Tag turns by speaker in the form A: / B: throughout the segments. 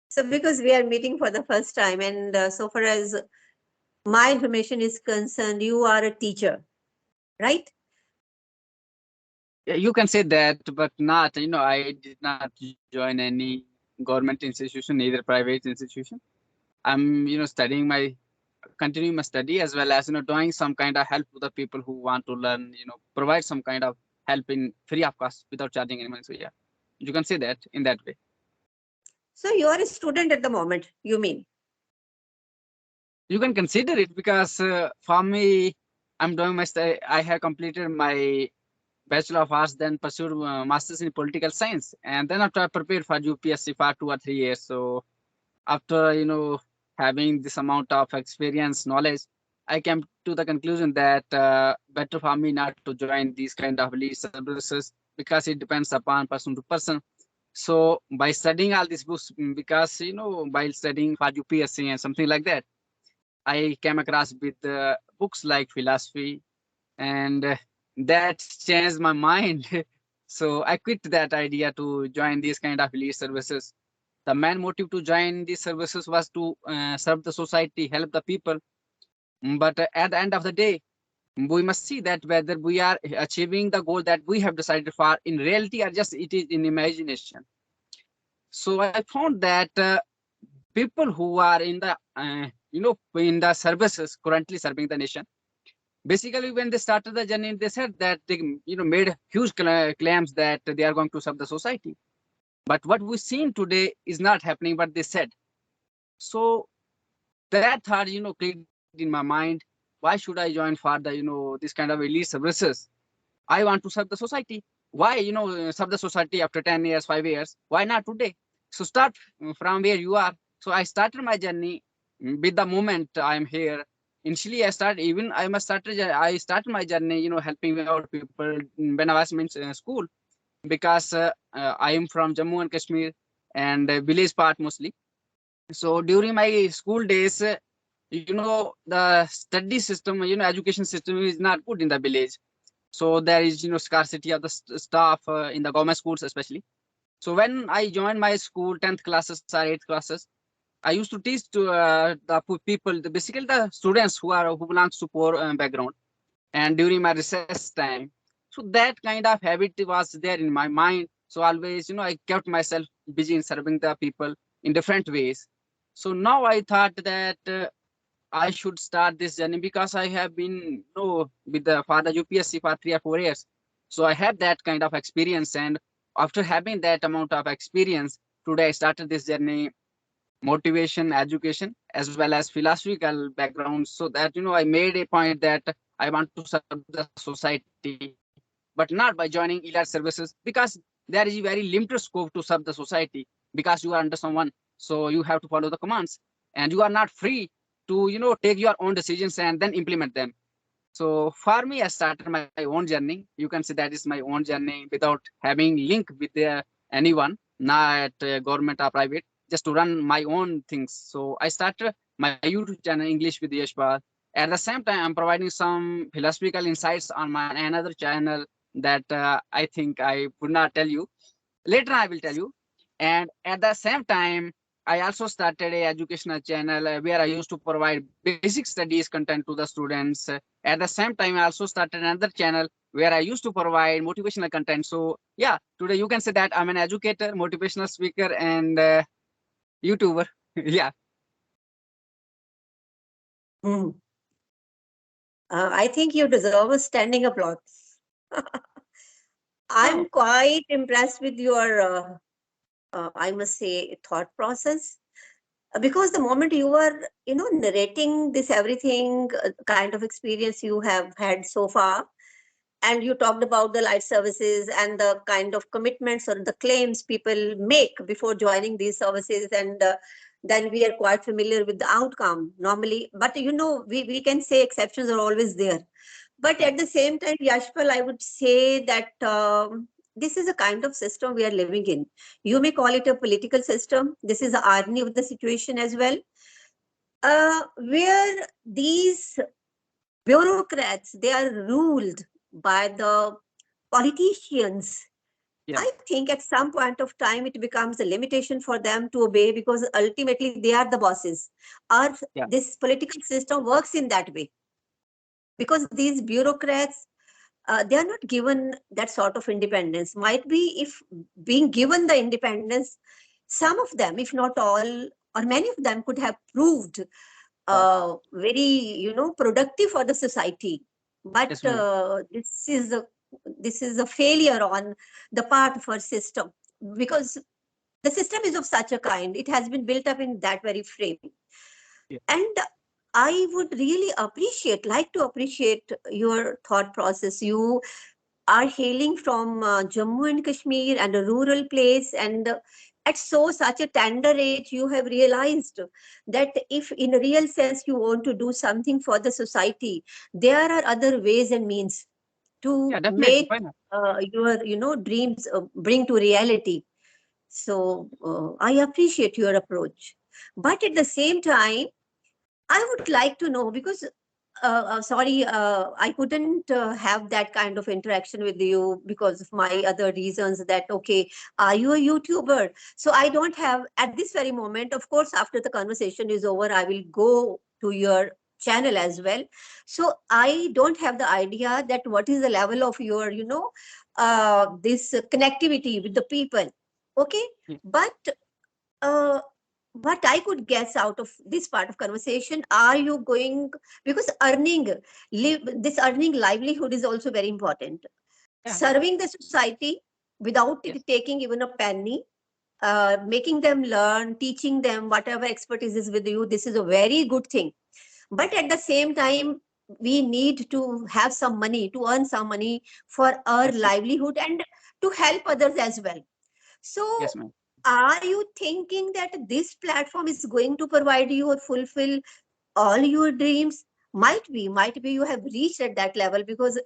A: So because we are meeting for the first time, and so far as my information is concerned, you are a teacher, right?
B: Yeah, you can say that, but not, I did not join any government institution, either private institution. I'm, studying continuing my study, as well as, doing some kind of help to the people who want to learn, provide some kind of help in free of cost without charging anyone. So yeah, you can say that in that way.
A: So you are a student at the moment, you mean?
B: You can consider it because for me, I'm doing my study. I have completed my Bachelor of Arts, then pursued Masters in Political Science, and then after I prepared for UPSC for 2 or 3 years. So after having this amount of experience, knowledge, I came to the conclusion that better for me not to join these kind of lead services because it depends upon person to person. So by studying all these books, because while studying for UPSC and something like that, I came across with books like philosophy, and that changed my mind. So I quit that idea to join these kind of elite services. The main motive to join these services was to serve the society, help the people. But at the end of the day, we must see that whether we are achieving the goal that we have decided for in reality or just it is in imagination. So I found that people who are in the in the services currently serving the nation, basically when they started the journey, they said that they made huge claims that they are going to serve the society. But what we've seen today is not happening what they said. So that thought clicked in my mind. Why should I join for the this kind of elite services? I want to serve the society. Why serve the society after 10 years, 5 years? Why not today? So start from where you are. So I started my journey with the moment I'm here. Initially I started, even I started my journey helping out people when I was in school, because I am from Jammu and Kashmir, and village part mostly. So during my school days, the study system, education system is not good in the village. So there is scarcity of the staff in the government schools especially. So when I joined my school 10th classes or 8th classes, I used to teach to the people, basically the students who belongs to poor background, and during my recess time. So that kind of habit was there in my mind. So always I kept myself busy in serving the people in different ways. So now I thought that I should start this journey because I have been with the for the UPSC for 3 or 4 years. So I have that kind of experience, and after having that amount of experience, today I started this journey, motivation, education, as well as philosophical background. So that I made a point that I want to serve the society, but not by joining elite services, because there is very limited scope to serve the society, because you are under someone, so you have to follow the commands, and you are not free to take your own decisions and then implement them. So for me, I started my own journey. You can say that is my own journey without having link with anyone, not government or private, just to run my own things. So I started my YouTube channel English with Yashpal. At the same time, I'm providing some philosophical insights on my another channel that I think I would not tell you. Later, I will tell you. And at the same time, I also started a educational channel where I used to provide basic studies content to the students. At the same time, I also started another channel where I used to provide motivational content. So yeah, today you can say that I'm an educator, motivational speaker, and YouTuber. Yeah.
A: Hmm. I think you deserve a standing applause. I'm
B: Oh,
A: quite impressed with your, I must say, thought process. Because the moment you were, narrating this everything, kind of experience you have had so far, and you talked about the light services and the kind of commitments or the claims people make before joining these services, and then we are quite familiar with the outcome normally. But we can say exceptions are always there. But at the same time, Yashpal, I would say that this is a kind of system we are living in. You may call it a political system. This is the irony of the situation as well, where these bureaucrats, they are ruled by the politicians,
B: Yeah.
A: I think at some point of time it becomes a limitation for them to obey, because ultimately they are the bosses. Our
B: Yeah.
A: This political system works in that way, because these bureaucrats, they are not given that sort of independence. Might be if being given the independence, some of them, if not all, or many of them, could have proved
B: Yeah.
A: very, productive for the society. But
B: Yes, ma'am.
A: this is a failure on the part of our system, because the system is of such a kind. It has been built up in that very frame.
B: Yeah.
A: And I would really like to appreciate your thought process. You are hailing from Jammu and Kashmir and a rural place, and at such a tender age, you have realized that if in a real sense you want to do something for the society, there are other ways and means
B: Yeah,
A: to
B: definitely.
A: make
B: Why not?
A: your dreams bring to reality. So I appreciate your approach, but at the same time, I would like to know, because sorry, I couldn't have that kind of interaction with you because of my other reasons. That okay, are you a YouTuber? So I don't have at this very moment. Of course, after the conversation is over, I will go to your channel as well. So I don't have the idea that what is the level of your, this connectivity with the people. Okay,
B: Yeah.
A: but uh, what I could guess out of this part of conversation, are you going, because this earning livelihood is also very important.
B: Yeah.
A: Serving the society without
B: Yes.
A: taking even a penny, making them learn, teaching them whatever expertise is with you. This is a very good thing. But at the same time, we need to have some money, to earn some money for our
B: Yes, ma'am.
A: livelihood and to help others as well. So,
B: Yes, ma'am.
A: are you thinking that this platform is going to provide you or fulfill all your dreams? Might be you have reached at that level, because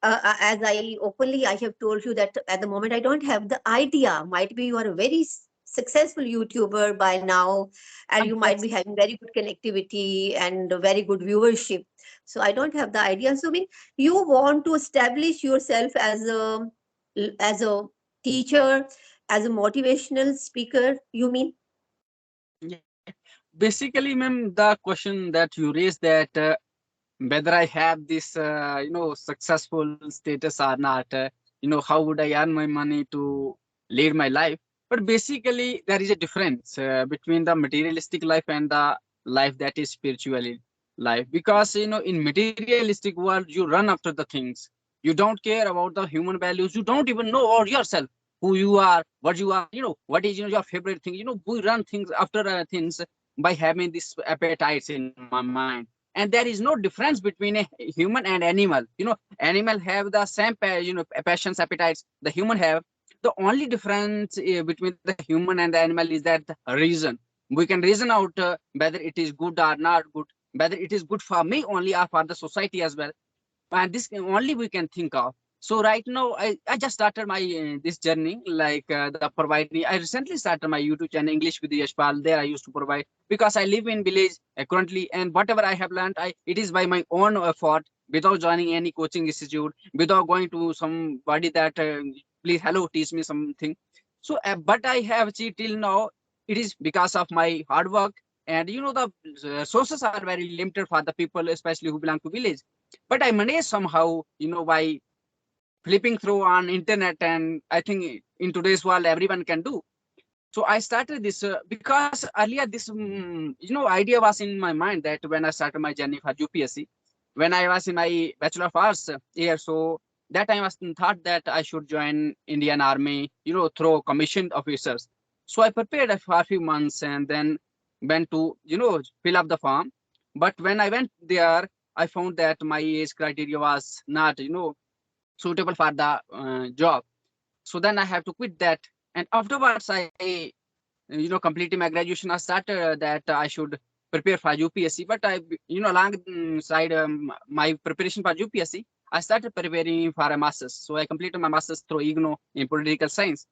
A: as I have told you that at the moment I don't have the idea. Might be you are a very successful YouTuber by now, and
B: I'm
A: you might
B: hope.
A: be having very good connectivity and a very good viewership. So I don't have the idea. So I mean, you want to establish yourself as a teacher, as a motivational speaker. You mean?
B: Yeah. Basically, ma'am, the question that you raised, that whether I have this, successful status or not, how would I earn my money to lead my life? But basically, there is a difference between the materialistic life and the life that is spiritually life. Because, in materialistic world, you run after the things. You don't care about the human values. You don't even know about yourself, who you are, what you are, what is your favorite thing. We run things after things by having these appetites in my mind. And there is no difference between a human and animal. Animal have the same passions, appetites the human have. The only difference between the human and the animal is that the reason. We can reason out whether it is good or not good, whether it is good for me only or for the society as well. And this only we can think of. So right now I just started my this journey, like the providing. I recently started my YouTube channel English with Yashpal. There I used to provide, because I live in village currently, and whatever I have learned, it is by my own effort, without joining any coaching institute, without going to somebody that please hello teach me something. So but I have achieved till now, it is because of my hard work. And the sources are very limited for the people, especially who belong to village. But I managed somehow, by flipping through on internet, and I think in today's world everyone can do. So I started this because earlier this idea was in my mind, that when I started my journey for UPSC, when I was in my Bachelor of Arts year, so that time I was thought that I should join Indian Army, through commissioned officers. So I prepared for a few months and then went to fill up the form. But when I went there, I found that my age criteria was not suitable for the job. So then I have to quit that. And afterwards I completing my graduation, I started that I should prepare for UPSC. But I, alongside my preparation for UPSC, I started preparing for a master's. So I completed my master's through IGNO in political science,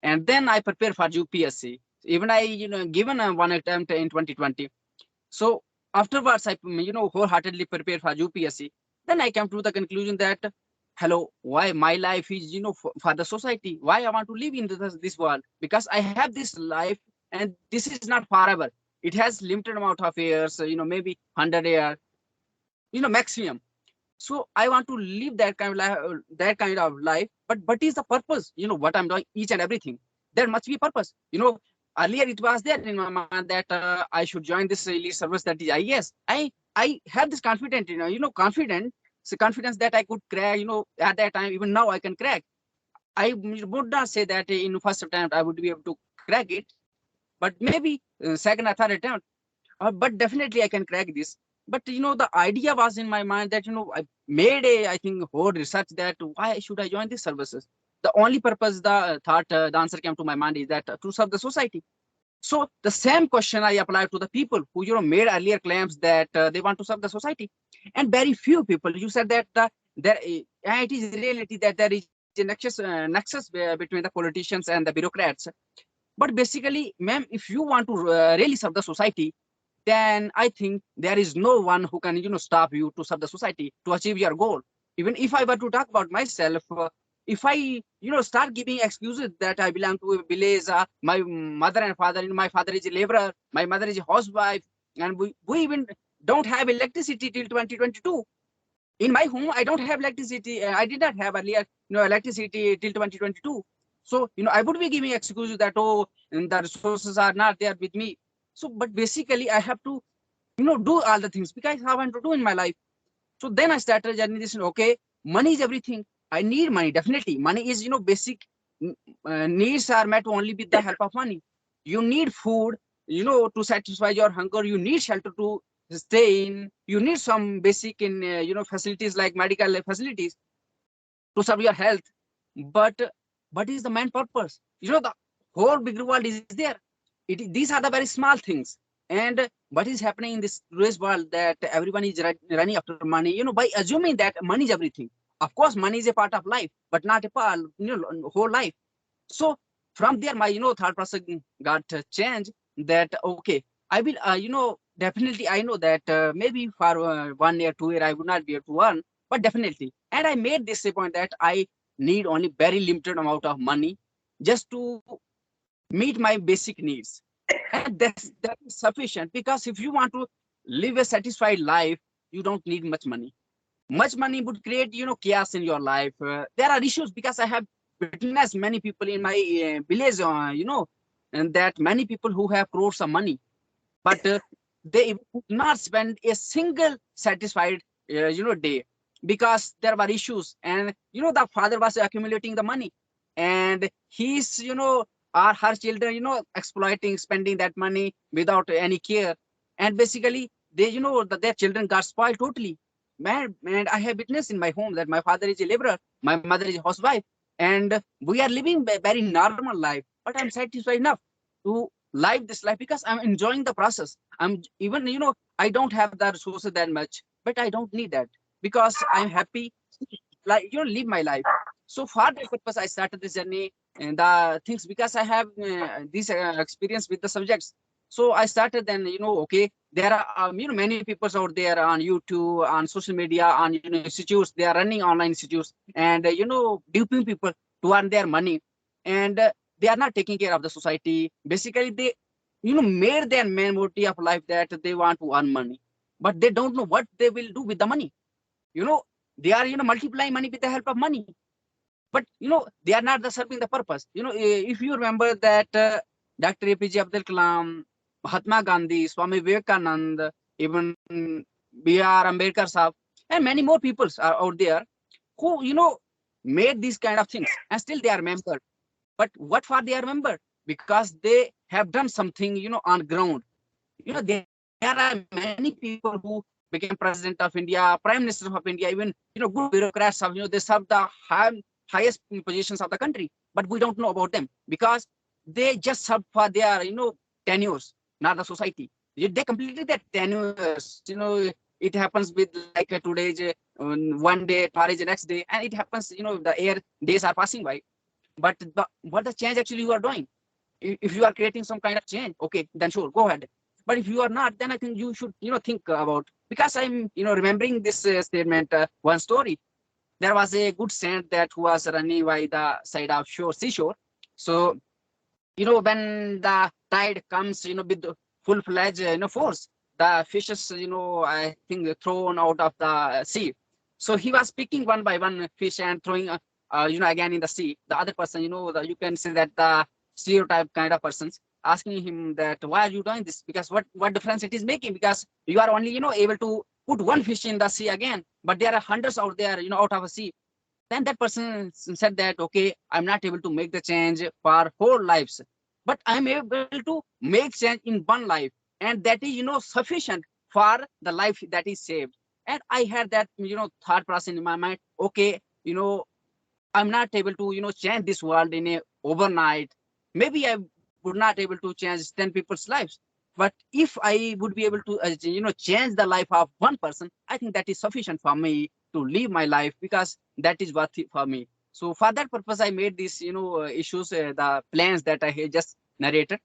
B: and then I prepared for UPSC. Even I given one attempt in 2020. So afterwards I wholeheartedly prepared for UPSC. Then I came to the conclusion that hello, why my life is, for the society, why I want to live in this world, because I have this life, and this is not forever. It has limited amount of years, maybe 100 years, maximum. So I want to live that kind of life, but what is the purpose? What I'm doing, each and everything, there must be purpose. Earlier it was there in my mind that I should join this elite service, that is IAS. I have this confidence, confident, so confidence that I could crack, at that time. Even now I can crack. I would not say that in first attempt I would be able to crack it, but maybe second or third attempt, but definitely I can crack this. But the idea was in my mind that I made I think whole research that why should I join these services. The only purpose, the thought, the answer came to my mind is that to serve the society. So the same question I applied to the people who made earlier claims that they want to serve the society, and very few people. You said that it is reality that there is a nexus between the politicians and the bureaucrats. But basically, ma'am, if you want to really serve the society, then I think there is no one who can stop you to serve the society, to achieve your goal. Even if I were to talk about myself, if I start giving excuses that I belong to a village, my mother and father, my father is a laborer, my mother is a housewife, and we even don't have electricity till 2022. In my home I don't have electricity. I did not have earlier electricity till 2022. So I would be giving excuses that, oh, and the resources are not there with me. So but basically I have to do all the things because I want to do in my life. So then I started journey this, okay, money is everything. I need money, definitely. Money is basic needs are met only with the help of money. You need food, to satisfy your hunger. You need shelter to stay in. You need some basic in facilities like medical facilities to serve your health. But what is the main purpose? The whole bigger world is there. These are the very small things. And what is happening in this today's world, that everyone is running after money, by assuming that money is everything. Of course, money is a part of life, but not a part, whole life. So from there, my thought process got changed. That okay, I will definitely I know that maybe for 1 year, 2 year I would not be able to earn, but definitely. And I made this a point that I need only very limited amount of money just to meet my basic needs, and that is sufficient. Because if you want to live a satisfied life, you don't need much money. Much money would create chaos in your life. There are issues, because I have witnessed many people in my village, and that many people who have crores of money, but they would not spend a single satisfied day, because there were issues. And the father was accumulating the money, and he's or her children exploiting, spending that money without any care. And basically they their children got spoiled totally. Man, and I have witnessed in my home that my father is a laborer, my mother is a housewife, and we are living a very normal life, but I'm satisfied enough to live this life because I'm enjoying the process. I'm even I don't have the resources that much, but I don't need that, because I'm happy, like live my life. So for that purpose I started this journey and the things, because I have this experience with the subjects. So I started then, okay, there are many people out there on YouTube, on social media, on institutes. They are running online institutes, and duping people to earn their money. And they are not taking care of the society. Basically they made their main motive of life that they want to earn money, but they don't know what they will do with the money. you know they are multiplying money with the help of money, but they are not serving the purpose. If you remember that Dr. APJ Abdul Kalam, Mahatma Gandhi, Swami Vivekanand, even BR Ambedkar Sahab, and many more peoples are out there who made these kind of things, and still they are remembered. But what for they are remembered? Because they have done something on ground. There are many people who became president of India, prime minister of India, even good bureaucrats have they serve the highest positions of the country, but we don't know about them because they just serve for their tenures, not the society. They completed their tenures. It happens with like today's one day, tomorrow is the next day, and it happens. The air days are passing by, but what the change actually you are doing? If you are creating some kind of change, okay, then sure, go ahead. But if you are not, then I think you should think about, because I'm remembering this statement, one story. there was a good saint that who was running by the side of seashore. So when the tide comes, with full fledged, force, the fishes, I think thrown out of the sea. So he was picking one by one fish and throwing, again in the sea. The other person, you can say that the stereotype kind of persons asking him that why are you doing this? Because what difference it is making? Because you are only, able to put one fish in the sea again, but there are hundreds out there, out of a sea. Then that person said that, okay, I'm not able to make the change for whole lives, but I'm able to make change in one life. And that is, sufficient for the life that is saved. And I had that, thought process in my mind. Okay, I'm not able to, change this world in a overnight. Maybe I would not able to change 10 people's lives. But if I would be able to, change the life of one person, I think that is sufficient for me to live my life, because that is worth it for me. So for that purpose, I made these, issues, the plans that I had just narrated.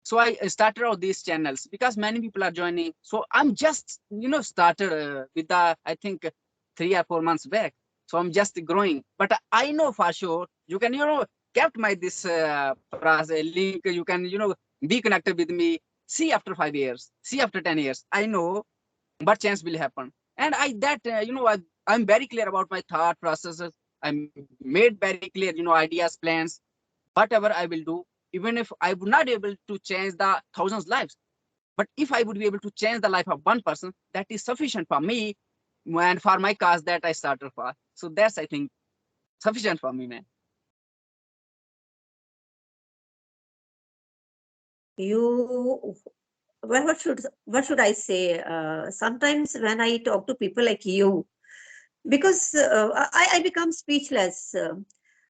B: So I started out these channels because many people are joining. So I'm just, started with the, I think 3 or 4 months back. So I'm just growing, but I know for sure you can, kept my this link. You can, be connected with me. See after 5 years, see after 10 years, I know what change will happen. And I'm very clear about my thought processes. I made very clear, ideas, plans, whatever I will do, even if I would not be able to change the thousands lives, but if I would be able to change the life of one person, that is sufficient for me and for my cause that I started for. So that's, I think, sufficient for me, man.
A: You, well, what should I say? Sometimes when I talk to people like you, because I become speechless.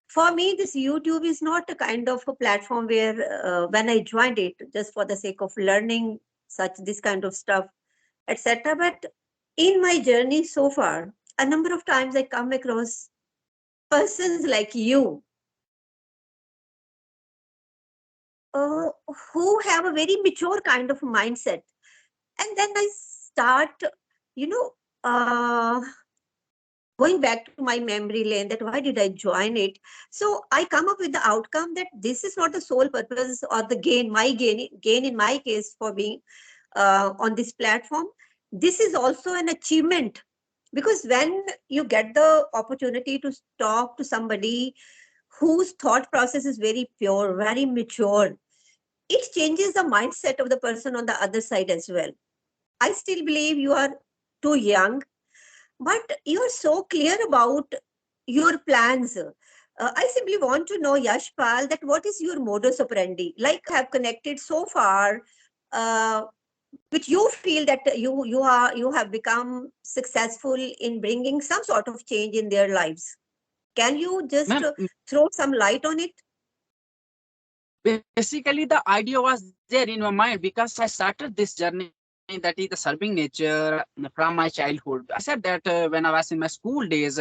A: For me, this YouTube is not a kind of a platform where when I joined it just for the sake of learning such this kind of stuff, etc. But in my journey so far, a number of times I come across persons like you uh, who have a very mature kind of mindset, and then I start, you know, uh, going back to my memory lane, that why did I join it. So I come up with the outcome that this is not the sole purpose or the gain, my gain in my case for being on this platform. This is also an achievement, because when you get the opportunity to talk to somebody whose thought process is very pure, very mature, it changes the mindset of the person on the other side as well. I still believe you are too young, but you're so clear about your plans. I simply want to know, Yashpal, that what is your modus operandi? Like have connected so far, uh, which you feel that you have become successful in bringing some sort of change in their lives. Can you just
B: Ma'am,
A: throw some light on it?
B: basically the idea was there in my mind because I started this journey that is the serving nature from my childhood. I said that when I was in my school days,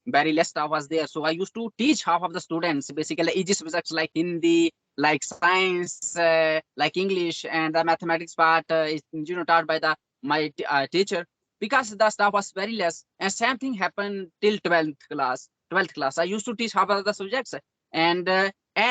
B: very less staff was there. So I used to teach half of the students, basically easy subjects like Hindi, like science, like English, and the mathematics part is, taught by the my teacher, because the staff was very less. And same thing happened till 12th class. 12th class, I used to teach half of the subjects. And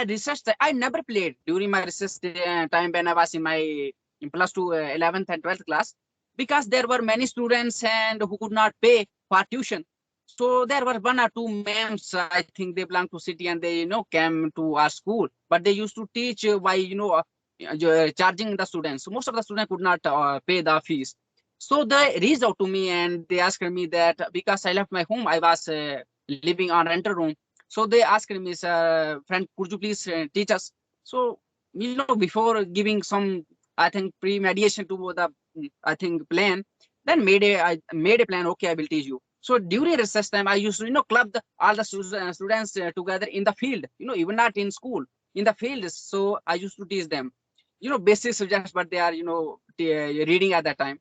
B: research, I never played during my research time when I was in my in plus two, 11th and 12th class, because there were many students and who could not pay for tuition. So there were one or two ma'ams, I think they belong to city, and they, came to our school, but they used to teach by, charging the students. So most of the students could not pay the fees. So they reached out to me and they asked me that because I left my home, I was living on rental room. So they asked me, friend, could you please teach us? So, before giving some, I think, pre-mediation to the, I think, plan, then I made a plan. Okay, I will teach you. So during recess time, I used to, club all the students together in the field, even not in school, in the field. So I used to teach them, basic subjects, but they are, reading at that time.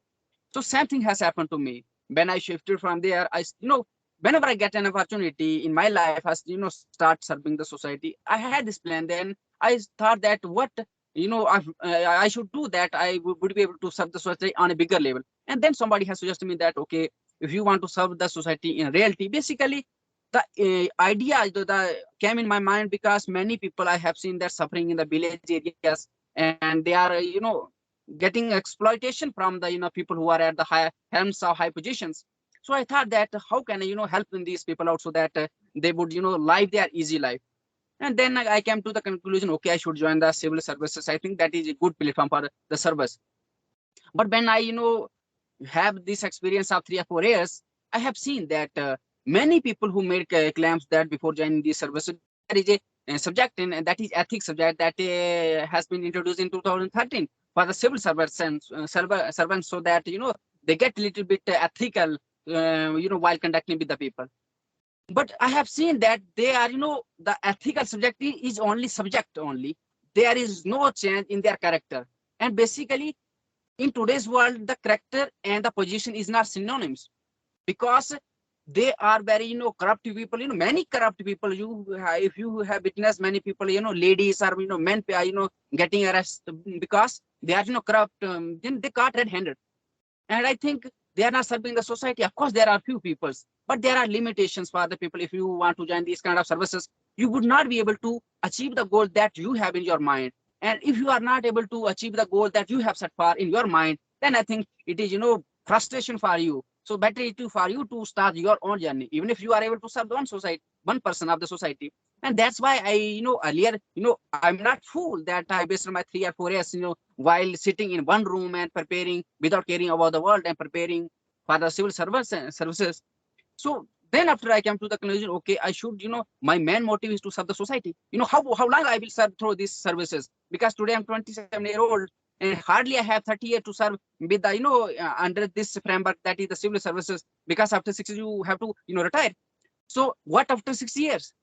B: So same thing has happened to me. When I shifted from there, whenever I get an opportunity in my life, as start serving the society, I had this plan. Then I thought that what I should do that. I would be able to serve the society on a bigger level. And then somebody has suggested me that, okay, if you want to serve the society in reality, basically the idea came in my mind because many people I have seen that suffering in the village areas, and they are getting exploitation from the people who are at the high helms of high positions. So I thought that how can I help in these people out so that they would live their easy life. And then I came to the conclusion, okay, I should join the civil services. I think that is a good platform for the service. But when I have this experience of 3 or 4 years, I have seen that many people who made claims that before joining these services, there is a subject in that is ethics subject that has been introduced in 2013 for the civil servants and servants, so that they get a little bit ethical, while conducting with the people. But I have seen that they are, the ethical subject is only subject only. There is no change in their character. And basically, in today's world, the character and the position is not synonyms, because they are very, corrupt people, many corrupt people. If you have witnessed many people, ladies or, men, getting arrested because they are, corrupt, then they caught red-handed. And I think they are not serving the society. Of course, there are few people, but there are limitations for the people. If you want to join these kind of services, you would not be able to achieve the goal that you have in your mind. And if you are not able to achieve the goal that you have set for in your mind, then I think it is, frustration for you. So better it is for you to start your own journey, even if you are able to serve one society, one person of the society. And that's why I, earlier, I'm not fool that I wasted my 3 or 4 years, while sitting in one room and preparing without caring about the world and preparing for the civil services. So then after I came to the conclusion, okay, I should, my main motive is to serve the society. How long I will serve through these services? Because today I'm 27-year-old and hardly I have 30 years to serve with the, under this framework that is the civil services, because after 6 years you have to, retire. So what after 6 years?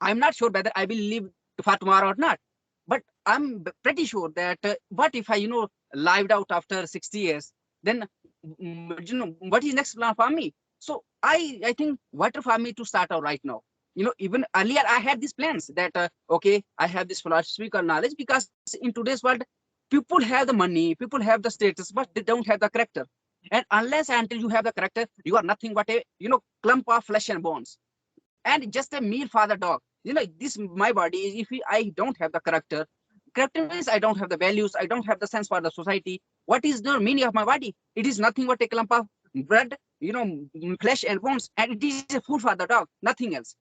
B: I'm not sure whether I will live for tomorrow or not. But I'm pretty sure that what if I, lived out after 60 years, then what is next plan for me? So I think better for me to start out right now. Even earlier I had these plans that okay, I have this philosophical knowledge, because in today's world, people have the money, people have the status, but they don't have the character. And unless and until you have the character, you are nothing but a clump of flesh and bones, and just a meal for the dog. This my body. If I don't have the character means I don't have the values, I don't have the sense for the society. What is the meaning of my body? It is nothing but a clump of bread, flesh and bones, and it is a food for the dog, nothing else.